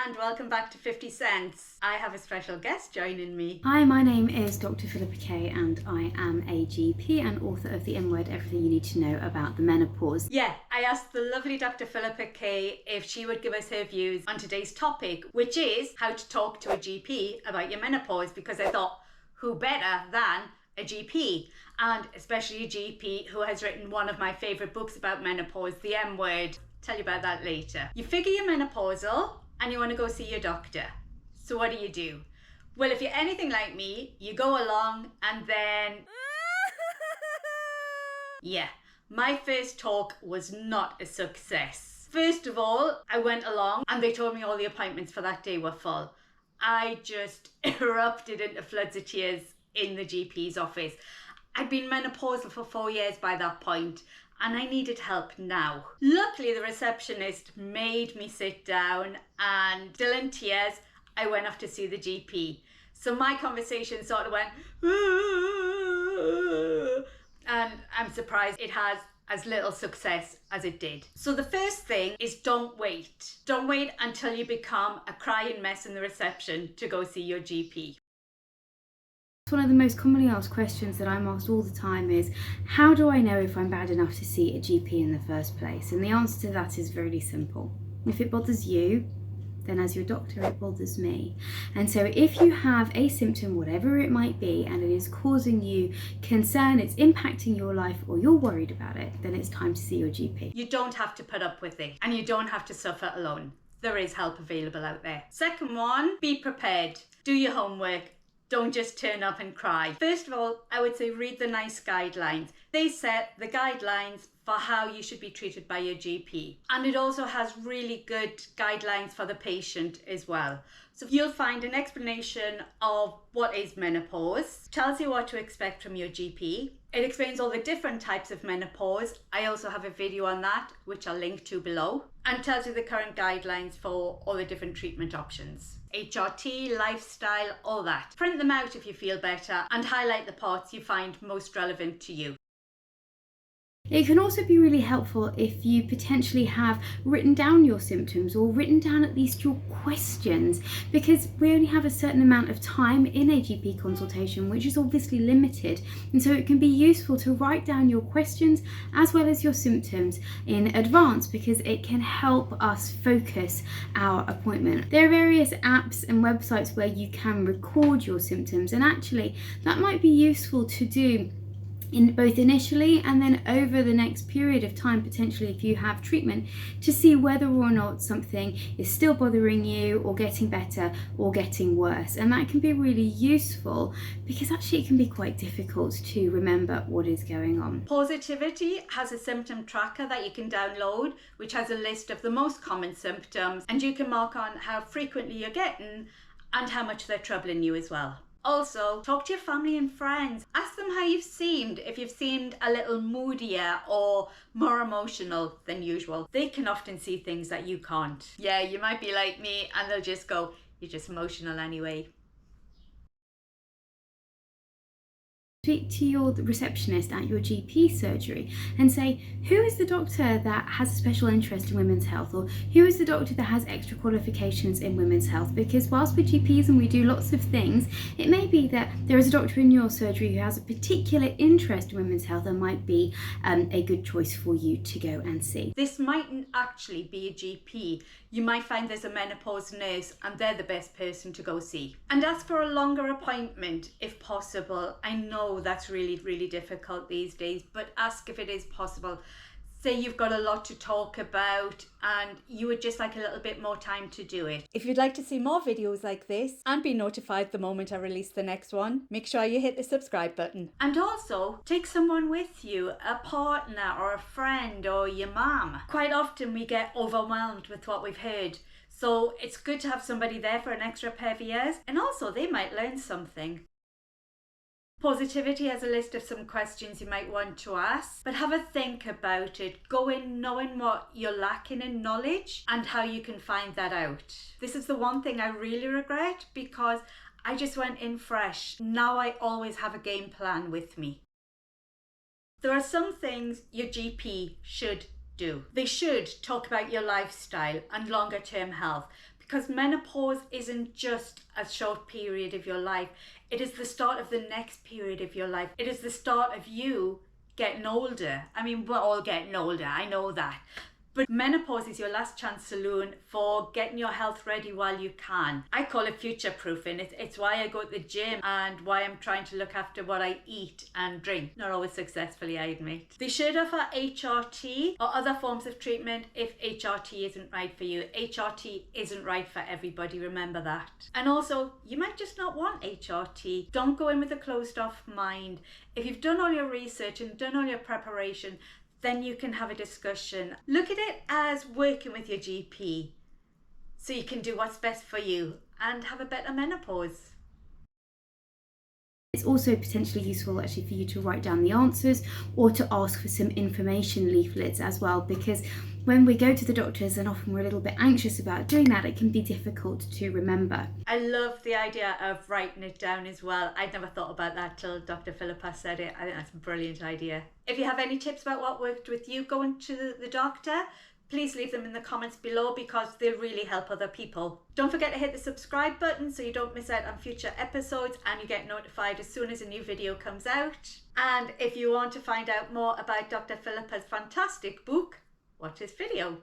and welcome back to 50 Cents. I have a special guest joining me. Hi, my name is Dr Phillipa Kaye and I am a GP and author of The M-Word, Everything You Need to Know About the Menopause. Yeah, I asked the lovely Dr Phillipa Kaye if she would give us her views on today's topic, which is how to talk to a GP about your menopause, because I thought, who better than a GP? And especially a GP who has written one of my favourite books about menopause, The M-Word. Tell you about that later. You figure you're menopausal and you want to go see your doctor. So what do? Well, if you're anything like me, you go along and then... yeah, my first talk was not a success. First of all, I went along and they told me all the appointments for that day were full. I just erupted into floods of tears in the GP's office. I'd been menopausal for 4 years by that point and I needed help now. Luckily, the receptionist made me sit down and, still in tears, I went off to see the GP. So my conversation sort of went, and I'm surprised it has as little success as it did. So the first thing is don't wait. Don't wait until you become a crying mess in the reception to go see your GP. One of the most commonly asked questions that I'm asked all the time is, how do I know if I'm bad enough to see a GP in the first place? And the answer to that is really simple. If it bothers you, then as your doctor, it bothers me. And so if you have a symptom, whatever it might be, and it is causing you concern, it's impacting your life, or you're worried about it, then it's time to see your GP. You don't have to put up with it, and you don't have to suffer alone. There is help available out there. Second one, be prepared. Do your homework. Don't just turn up and cry. First of all, I would say read the NICE guidelines. They set the guidelines for how you should be treated by your GP. And it also has really good guidelines for the patient as well. So you'll find an explanation of what is menopause, tells you what to expect from your GP. It explains all the different types of menopause. I also have a video on that, which I'll link to below, and tells you the current guidelines for all the different treatment options. HRT, lifestyle, all that. Print them out if you feel better and highlight the parts you find most relevant to you. It can also be really helpful if you potentially have written down your symptoms or written down at least your questions, because we only have a certain amount of time in a GP consultation, which is obviously limited, and so it can be useful to write down your questions as well as your symptoms in advance, because it can help us focus our appointment. There are various apps and websites where you can record your symptoms, and actually that might be useful to do in both initially and then over the next period of time, potentially if you have treatment, to see whether or not something is still bothering you or getting better or getting worse. And that can be really useful because actually it can be quite difficult to remember what is going on. Positivity has a symptom tracker that you can download, which has a list of the most common symptoms, and you can mark on how frequently you're getting and how much they're troubling you as well. Also, talk to your family and friends. Ask them how you've seemed, if you've seemed a little moodier or more emotional than usual. They can often see things that you can't. Yeah, you might be like me and they'll just go, you're just emotional anyway. Speak to your receptionist at your GP surgery and say, who is the doctor that has a special interest in women's health, or who is the doctor that has extra qualifications in women's health? Because whilst we're GPs and we do lots of things, it may be that there is a doctor in your surgery who has a particular interest in women's health and might be a good choice for you to go and see. This mightn't actually be a GP. You might find there's a menopause nurse and they're the best person to go see. And ask for a longer appointment if possible. I know that's really difficult these days, but ask if it is possible. Say you've got a lot to talk about and you would just like a little bit more time to do it. If you'd like to see more videos like this and be notified the moment I release the next one, make sure you hit the subscribe button. And also take someone with you, a partner or a friend or your mum. Quite often we get overwhelmed with what we've heard, so it's good to have somebody there for an extra pair of ears, and also they might learn something. Positivity has a list of some questions you might want to ask, but have a think about it. Go in knowing what you're lacking in knowledge and how you can find that out. This is the one thing I really regret, because I just went in fresh. Now I always have a game plan with me. There are some things your GP should do. They should talk about your lifestyle and longer term health, because menopause isn't just a short period of your life. It is the start of the next period of your life. It is the start of you getting older. I mean, we're all getting older, I know that. But menopause is your last chance saloon for getting your health ready while you can. I call it future-proofing. It's why I go to the gym and why I'm trying to look after what I eat and drink. Not always successfully, I admit. They should offer HRT or other forms of treatment if HRT isn't right for you. HRT isn't right for everybody, remember that. And also, you might just not want HRT. Don't go in with a closed-off mind. If you've done all your research and done all your preparation, then you can have a discussion. Look at it as working with your GP so you can do what's best for you and have a better menopause. It's also potentially useful actually for you to write down the answers or to ask for some information leaflets as well, because when we go to the doctors and often we're a little bit anxious about doing that, it can be difficult to remember. I love the idea of writing it down as well. I'd never thought about that till Dr. Phillipa said it. I think that's a brilliant idea. If you have any tips about what worked with you going to the doctor, please leave them in the comments below because they'll really help other people. Don't forget to hit the subscribe button so you don't miss out on future episodes and you get notified as soon as a new video comes out. And if you want to find out more about Dr. Phillipa's fantastic book, watch this video.